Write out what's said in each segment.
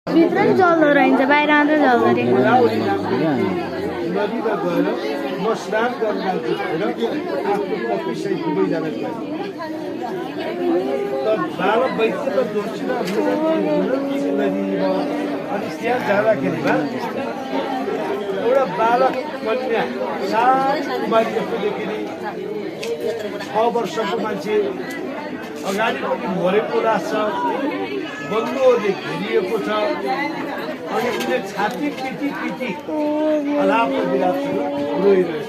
भित्र नि जल्दो रहन्छ बाहिर मात्रै जल्दो रे नदीमा गएर म स्नान गर्न जान्छु भनेर आफ्नो पपिसै दुवैजना गए त बालक वैद्य त दोर्सिन नदीमा अनि त्यहाँ जाँदाखेरिमा एउटा बालक कन्या सानो कुमारी जस्तो देखिने 6 वर्षको मान्छे अगाडिपट्टि मरेको रहेछ बन्दोले घेरिएको छ अनि उसले छाती पिटी पिटी अलापको बिराप्छु रोइरहेछ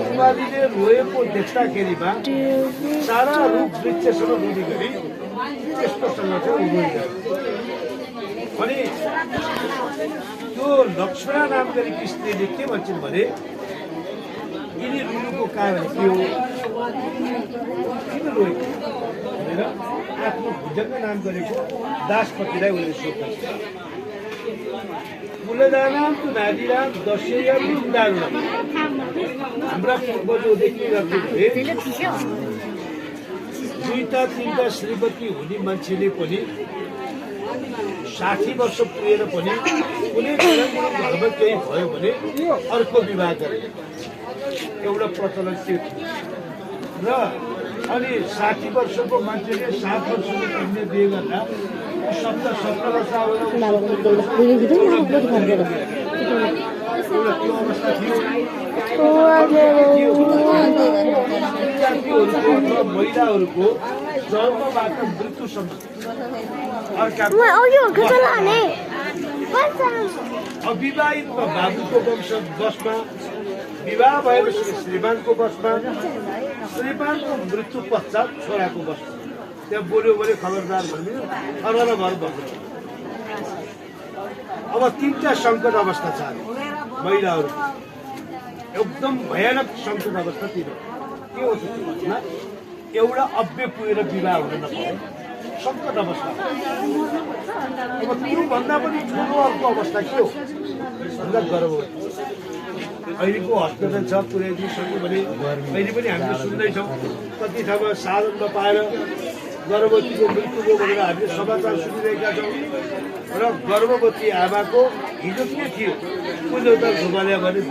कुमारीले रोएको देख्दाखेरिमा सारा रुख वृक्षसँग रोने गरी त्यस्तोसँग चाहिँ रोइरहेछ अनि त्यो लक्ष्मणा नाम गरेकी स्त्रीले के भन्छन् भने यिनी रुनुको कारण के हो किन रोए भनेर आफ्नो भुजङ्ग नाम गरेको दासपतिलाई उनले सोध्छन् कुलदानाम तु नादिराम दशेय विदारुणम हाम्रा पूर्वजोदेखि रहे दुईटा तीनटा श्रीमती हुने मान्छेले पनि 60 वर्ष पुगेर पनि कुनै घरमा केही भयो भने अर्को विवाह गरे एउटा प्रचलन थियो र अनि 60 वर्षको मान्छेले 7 वर्षको कन्या बिहे गर्दा 17 वर्ष महिलाहरूको जन्मबाट मृत्युसम्म अविवाहित बाबुको वंश बसमा विवाह भएपछि श्रीमानको बसमा श्रीमानको मृत्यु पश्चात छोराको बसमा त्यहाँ बोल्यो भने खबरदार भन्यो अरर भर बस्छ अब 3टा सङ्कट अवस्था छ महिलाहरू एकदम भयानक सङ्कट अवस्था के हो भन्दा एउटा अव्य पुगेर विवाह हुन नपाए सङ्कट अवस्था अब त्योभन्दा पनि ठुलो अर्को अवस्था के हो भन्दा गर्भवती अहिलेको हस्पिटल छ पुर्याइदिइसक्यो भने अहिले पनि हामीले सुन्दैछौँ कति ठाउँमा साधन नपाएर गर्भवतीको मृत्युको भनेर हामीले समाचार सुनिरहेका छौँ र गर्भवती आमाको हिजो के थियो कुन एउटा घुमाल्या भने